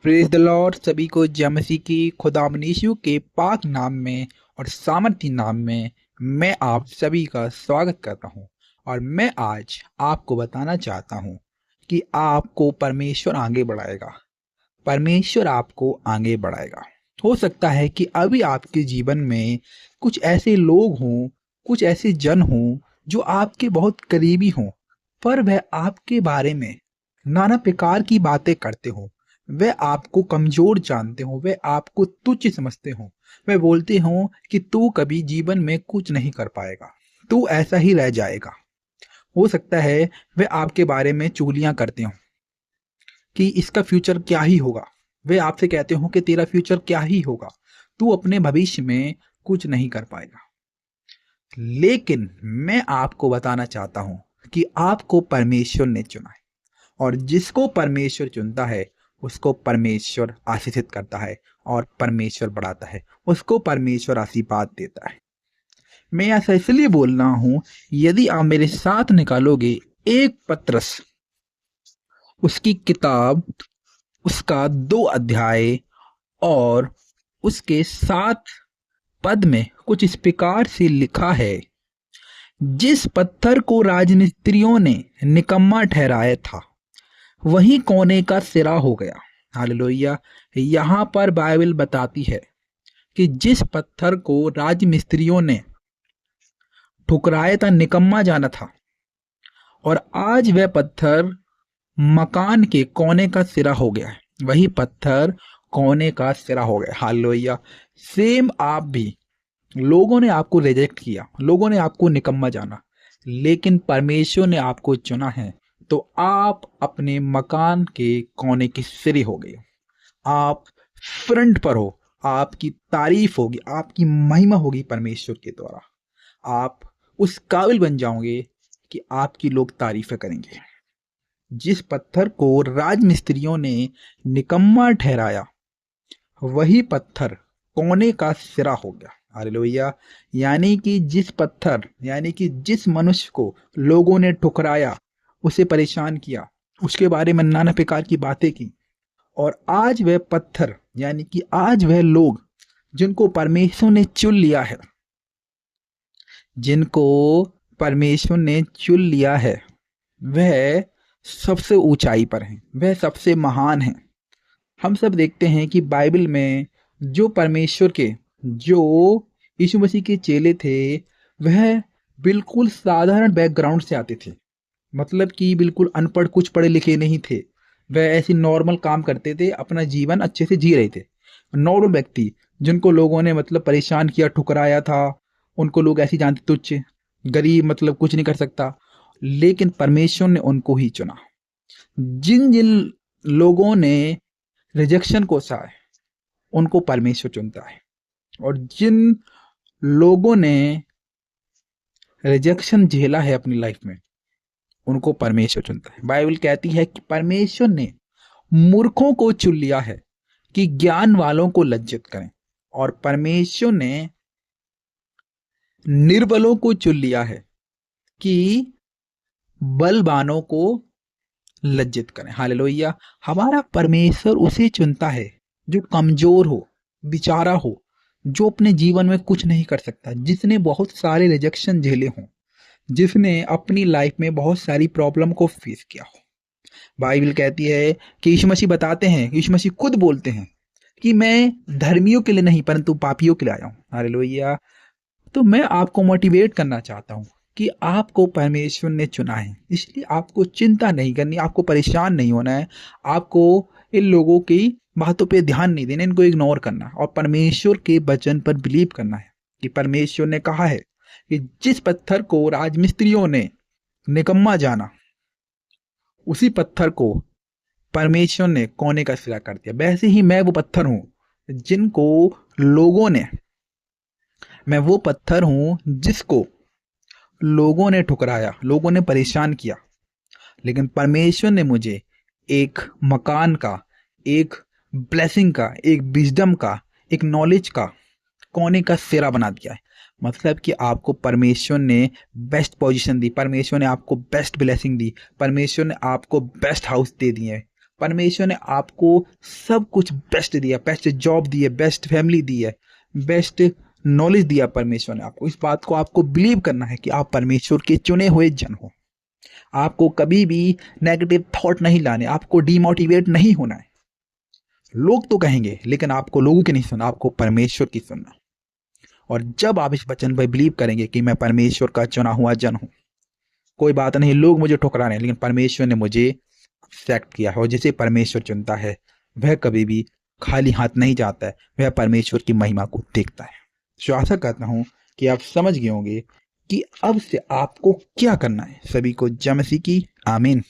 Praise the Lord. सभी को जय मसीह की खुदावंद यीशु के पाक नाम में और सामर्थी नाम में मैं आप सभी का स्वागत करता हूं। और मैं आज आपको बताना चाहता हूं कि आपको परमेश्वर आगे बढ़ाएगा। परमेश्वर आपको आगे बढ़ाएगा। हो सकता है कि अभी आपके जीवन में कुछ ऐसे लोग हों, कुछ ऐसे जन हों जो आपके बहुत करीबी हों, पर वह आपके बारे में नाना प्रकार की बातें करते हों। वह आपको कमजोर जानते हो, वह आपको तुच्छ समझते हो, वह बोलते हो कि तू कभी जीवन में कुछ नहीं कर पाएगा, तू ऐसा ही रह जाएगा। हो सकता है वह आपके बारे में चुगलियां करते हो कि इसका फ्यूचर क्या ही होगा। वे आपसे कहते हो कि तेरा फ्यूचर क्या ही होगा, तू अपने भविष्य में कुछ नहीं कर पाएगा। लेकिन मैं आपको बताना चाहता हूं कि आपको परमेश्वर ने चुना है, और जिसको परमेश्वर चुनता है उसको परमेश्वर आशीषित करता है और परमेश्वर बढ़ाता है, उसको परमेश्वर आशीर्वाद देता है। मैं ऐसा इसलिए बोल रहा हूं, यदि आप मेरे साथ निकालोगे एक पत्रस, उसकी किताब, उसका 2 अध्याय और उसके 7 पद में कुछ इस प्रकार से लिखा है। जिस पत्थर को राजमिस्त्रियों ने निकम्मा ठहराया था वही कोने का सिरा हो गया। हालेलुया। यहाँ पर बाइबल बताती है कि जिस पत्थर को राजमिस्त्रियों ने ठुकराया था, निकम्मा जाना था, और आज वह पत्थर मकान के कोने का सिरा हो गया है। वही पत्थर कोने का सिरा हो गया। हालेलुया। सेम आप भी, लोगों ने आपको रिजेक्ट किया, लोगों ने आपको निकम्मा जाना, लेकिन परमेश्वर ने आपको चुना है, तो आप अपने मकान के कोने की सिरे हो गए। आप फ्रंट पर हो, आपकी तारीफ होगी, आपकी महिमा होगी परमेश्वर के द्वारा। आप उस काबिल बन जाओगे कि आपकी लोग तारीफें करेंगे। जिस पत्थर को राजमिस्त्रियों ने निकम्मा ठहराया वही पत्थर कोने का सिरा हो गया। हालेलुया। यानी कि जिस मनुष्य को लोगों ने ठुकराया, उसे परेशान किया, उसके बारे में नाना प्रकार की बातें की, और आज वह पत्थर, यानी कि आज वह लोग जिनको परमेश्वर ने चुन लिया है, जिनको परमेश्वर ने चुन लिया है, वह सबसे ऊंचाई पर हैं, वह सबसे महान हैं। हम सब देखते हैं कि बाइबल में जो परमेश्वर के, जो यीशु मसीह के चेले थे, वह बिल्कुल साधारण बैकग्राउंड से आते थे। मतलब कि बिल्कुल अनपढ़, कुछ पढ़े लिखे नहीं थे। वह ऐसी नॉर्मल काम करते थे, अपना जीवन अच्छे से जी रहे थे। नॉर्मल व्यक्ति जिनको लोगों ने मतलब परेशान किया, ठुकराया था, उनको लोग ऐसे जानते, तुच्छ, गरीब, मतलब कुछ नहीं कर सकता। लेकिन परमेश्वर ने उनको ही चुना। जिन जिन लोगों ने रिजेक्शन को सहा है, उनको परमेश्वर चुनता है, और जिन लोगों ने रिजेक्शन झेला है अपनी लाइफ में, उनको परमेश्वर चुनता है। बाइबल कहती है कि परमेश्वर ने मूर्खों को चुन लिया है कि ज्ञान वालों को लज्जित करें, और परमेश्वर ने निर्बलों को चुन लिया है कि बलवानों को लज्जित करें। हालेलुया। हमारा परमेश्वर उसे चुनता है जो कमजोर हो, बेचारा हो, जो अपने जीवन में कुछ नहीं कर सकता, जिसने बहुत सारे रिजेक्शन झेले हों, जिसने अपनी लाइफ में बहुत सारी प्रॉब्लम को फेस किया हो। बाइबल कहती है कि यीशु मसीह बताते हैं, यीशु मसीह खुद बोलते हैं कि मैं धर्मियों के लिए नहीं परंतु पापियों के लिए आया हूं। हालेलुया। तो मैं आपको मोटिवेट करना चाहता हूं कि आपको परमेश्वर ने चुना है, इसलिए आपको चिंता नहीं करनी, आपको परेशान नहीं होना है, आपको इन लोगों की बातों पे ध्यान नहीं देना, इनको इग्नोर करना है, और परमेश्वर के वचन पर बिलीव करना है कि परमेश्वर ने कहा है कि जिस पत्थर को राजमिस्त्रियों ने निकम्मा जाना, उसी पत्थर को परमेश्वर ने कोने का सिरा कर दिया। वैसे ही मैं वो पत्थर हूं जिनको लोगों ने, मैं वो पत्थर हूं जिसको लोगों ने ठुकराया, लोगों ने परेशान किया, लेकिन परमेश्वर ने मुझे एक मकान का, एक ब्लेसिंग का, एक विजडम का, एक नॉलेज का कोने का सिरा बना दिया है। मतलब कि आपको परमेश्वर ने बेस्ट पोजीशन दी, परमेश्वर ने आपको बेस्ट ब्लेसिंग दी, परमेश्वर ने आपको बेस्ट हाउस दे दिए, परमेश्वर ने आपको सब कुछ बेस्ट दिया, बेस्ट जॉब दी है, बेस्ट फैमिली दी है, बेस्ट नॉलेज दिया परमेश्वर ने आपको। इस बात को आपको बिलीव करना है कि आप परमेश्वर के चुने हुए जन हो। आपको कभी भी नेगेटिव थॉट नहीं लाने, आपको डिमोटिवेट नहीं होना है। लोग तो कहेंगे, लेकिन आपको लोगों की नहीं सुनना, आपको परमेश्वर की सुनना। और जब आप इस वचन पर बिलीव करेंगे कि मैं परमेश्वर का चुना हुआ जन हूं, कोई बात नहीं, लोग मुझे ठुकरा रहे हैं, लेकिन परमेश्वर ने मुझे सेलेक्ट किया है। और जिसे परमेश्वर चुनता है वह कभी भी खाली हाथ नहीं जाता है, वह परमेश्वर की महिमा को देखता है। तो आशा करता हूं कि आप समझ गए होंगे कि अब से आपको क्या करना है। सभी को जय मसीह की आमीन।